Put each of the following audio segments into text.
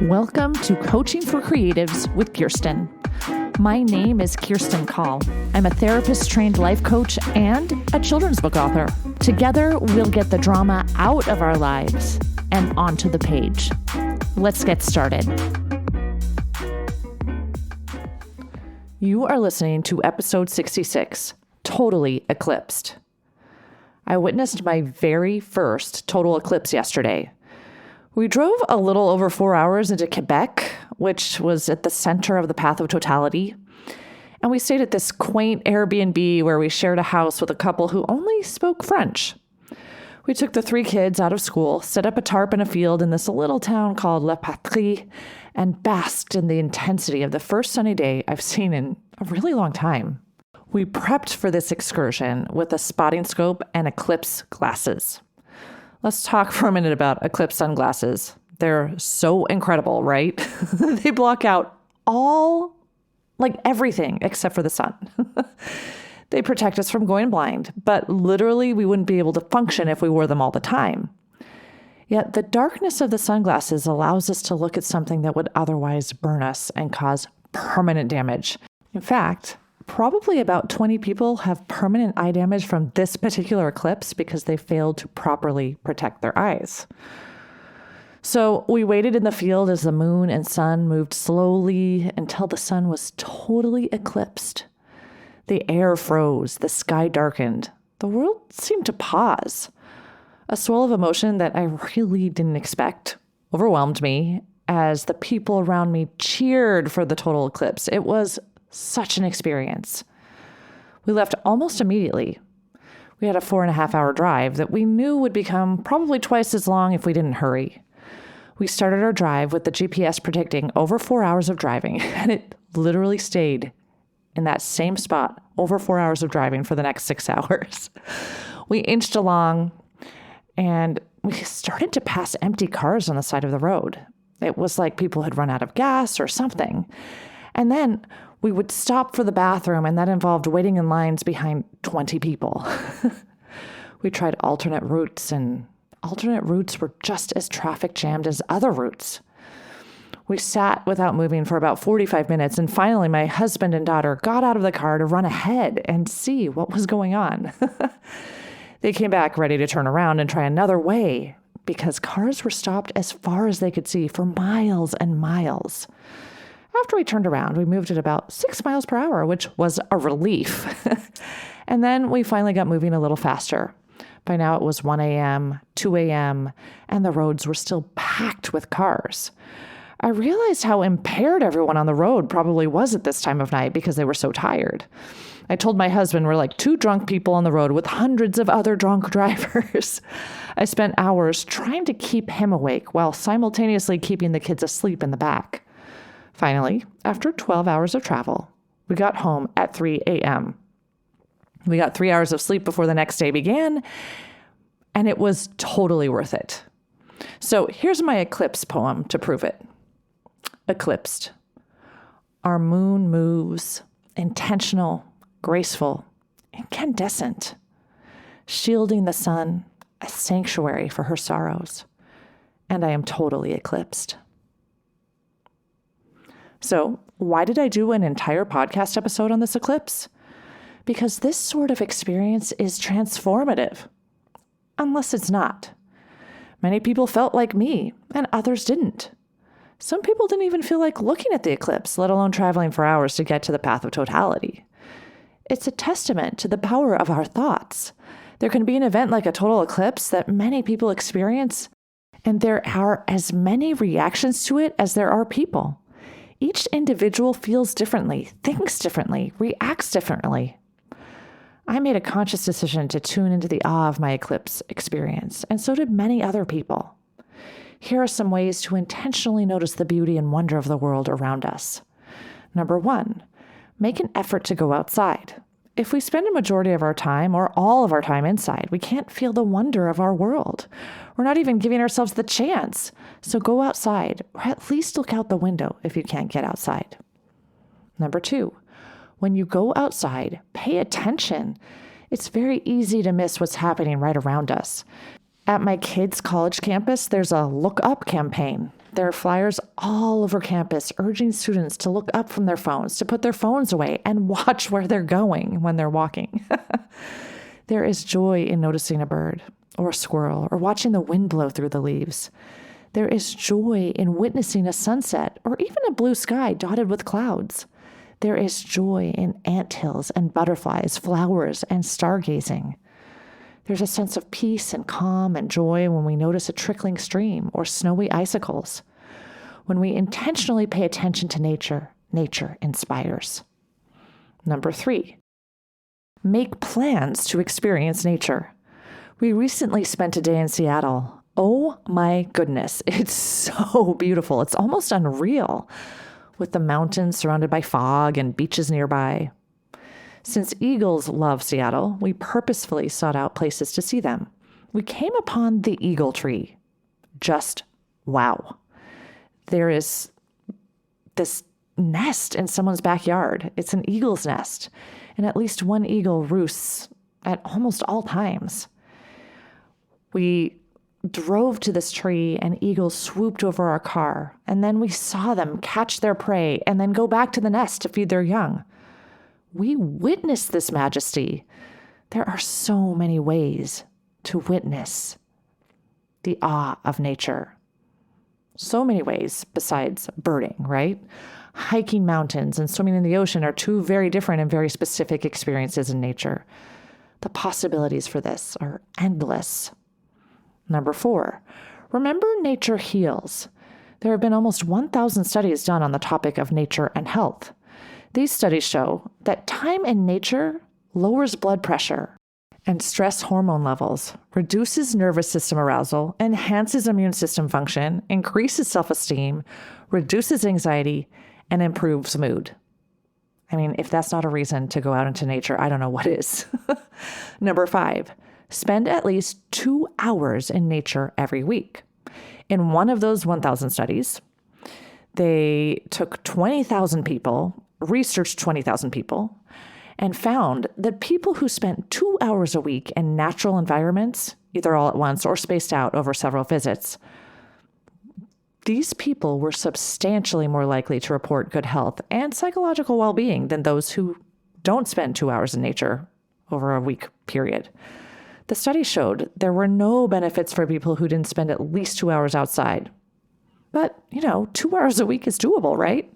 Welcome to Coaching for Creatives with Kirsten. My name is Kirsti Call. I'm a therapist-trained life coach and a children's book author. Together, we'll get the drama out of our lives and onto the page. Let's get started. You are listening to episode 66, Totally Eclipsed. I witnessed my very first total eclipse yesterday. We drove a little over 4 hours into Quebec, which was at the center of the path of totality. And we stayed at this quaint Airbnb where we shared a house with a couple who only spoke French. We took the 3 kids out of school, set up a tarp in a field in this little town called La Patrie, and basked in the intensity of the first sunny day I've seen in a really long time. We prepped for this excursion with a spotting scope and eclipse glasses. Let's talk for a minute about eclipse sunglasses. They're so incredible, right? They block out everything except for the sun. They protect us from going blind, but literally we wouldn't be able to function if we wore them all the time. Yet the darkness of the sunglasses allows us to look at something that would otherwise burn us and cause permanent damage. In fact, probably about 20 people have permanent eye damage from this particular eclipse because they failed to properly protect their eyes. So we waited in the field as the moon and sun moved slowly until the sun was totally eclipsed. The air froze, the sky darkened. The world seemed to pause. A swell of emotion that I really didn't expect overwhelmed me as the people around me cheered for the total eclipse. It was such an experience. We left almost immediately. We had a 4.5-hour drive that we knew would become probably twice as long if we didn't hurry. We started our drive with the GPS predicting over 4 hours of driving, and it literally stayed in that same spot over 4 hours of driving for the next 6 hours. We inched along, and we started to pass empty cars on the side of the road. It was like people had run out of gas or something. And then we would stop for the bathroom, and that involved waiting in lines behind 20 people. We tried alternate routes, and alternate routes were just as traffic jammed as other routes. We sat without moving for about 45 minutes, and finally my husband and daughter got out of the car to run ahead and see what was going on. They came back ready to turn around and try another way because cars were stopped as far as they could see for miles and miles. After we turned around, we moved at about 6 miles per hour, which was a relief. And then we finally got moving a little faster. By now it was 1 a.m., 2 a.m., and the roads were still packed with cars. I realized how impaired everyone on the road probably was at this time of night because they were so tired. I told my husband we're like 2 drunk people on the road with hundreds of other drunk drivers. I spent hours trying to keep him awake while simultaneously keeping the kids asleep in the back. Finally, after 12 hours of travel, we got home at 3 a.m. We got 3 hours of sleep before the next day began, and it was totally worth it. So here's my eclipse poem to prove it. Eclipsed. Our moon moves, intentional, graceful, incandescent, shielding the sun, a sanctuary for her sorrows, and I am totally eclipsed. So why did I do an entire podcast episode on this eclipse? Because this sort of experience is transformative, unless it's not. Many people felt like me, and others didn't. Some people didn't even feel like looking at the eclipse, let alone traveling for hours to get to the path of totality. It's a testament to the power of our thoughts. There can be an event like a total eclipse that many people experience, and there are as many reactions to it as there are people. Each individual feels differently, thinks differently, reacts differently. I made a conscious decision to tune into the awe of my eclipse experience, and so did many other people. Here are some ways to intentionally notice the beauty and wonder of the world around us. Number 1, make an effort to go outside. If we spend a majority of our time or all of our time inside, we can't feel the wonder of our world. We're not even giving ourselves the chance. So go outside, or at least look out the window if you can't get outside. Number 2, when you go outside, pay attention. It's very easy to miss what's happening right around us. At my kids' college campus, there's a Look Up campaign. There are flyers all over campus urging students to look up from their phones, to put their phones away and watch where they're going when they're walking. There is joy in noticing a bird or a squirrel or watching the wind blow through the leaves. There is joy in witnessing a sunset or even a blue sky dotted with clouds. There is joy in anthills and butterflies, flowers, and stargazing. There's a sense of peace and calm and joy when we notice a trickling stream or snowy icicles. When we intentionally pay attention to nature, nature inspires. Number 3, make plans to experience nature. We recently spent a day in Seattle. Oh my goodness, it's so beautiful. It's almost unreal, with the mountains surrounded by fog and beaches nearby. Since eagles love Seattle, we purposefully sought out places to see them. We came upon the eagle tree. Just wow. There is this nest in someone's backyard. It's an eagle's nest, and at least one eagle roosts at almost all times. We drove to this tree and eagles swooped over our car, and then we saw them catch their prey and then go back to the nest to feed their young. We witnessed this majesty. There are so many ways to witness the awe of nature. So many ways besides birding, right? Hiking mountains and swimming in the ocean are two very different and very specific experiences in nature. The possibilities for this are endless. Number 4, remember nature heals. There have been almost 1,000 studies done on the topic of nature and health. These studies show that time in nature lowers blood pressure and stress hormone levels, reduces nervous system arousal, enhances immune system function, increases self-esteem, reduces anxiety, and improves mood. I mean, if that's not a reason to go out into nature, I don't know what is. Number 5, spend at least 2 hours in nature every week. In one of those 1,000 studies, they took 20,000 people, researched 20,000 people, and found that people who spent 2 hours a week in natural environments, either all at once or spaced out over several visits, these people were substantially more likely to report good health and psychological well-being than those who don't spend 2 hours in nature over a week period. The study showed there were no benefits for people who didn't spend at least 2 hours outside. But, 2 hours a week is doable, right?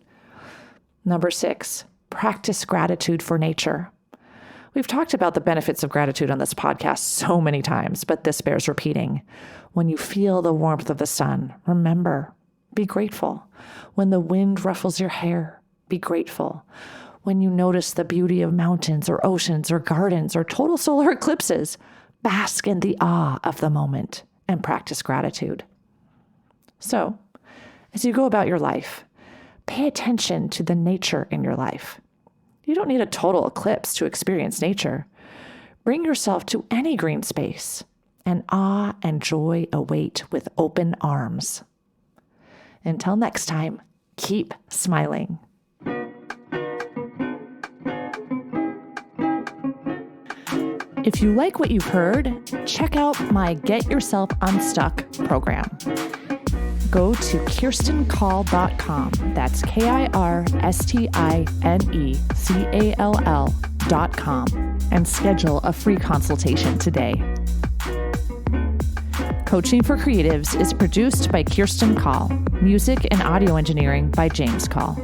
Number 6, practice gratitude for nature. We've talked about the benefits of gratitude on this podcast so many times, but this bears repeating. When you feel the warmth of the sun, remember, be grateful. When the wind ruffles your hair, be grateful. When you notice the beauty of mountains or oceans or gardens or total solar eclipses, bask in the awe of the moment and practice gratitude. So, as you go about your life, pay attention to the nature in your life. You don't need a total eclipse to experience nature. Bring yourself to any green space, and awe and joy await with open arms. Until next time, keep smiling. If you like what you've heard, check out my Get Yourself Unstuck program. Go to KirstenCall.com. That's KirstineCall.com and schedule a free consultation today. Coaching for Creatives is produced by Kirsti Call. Music and audio engineering by James Call.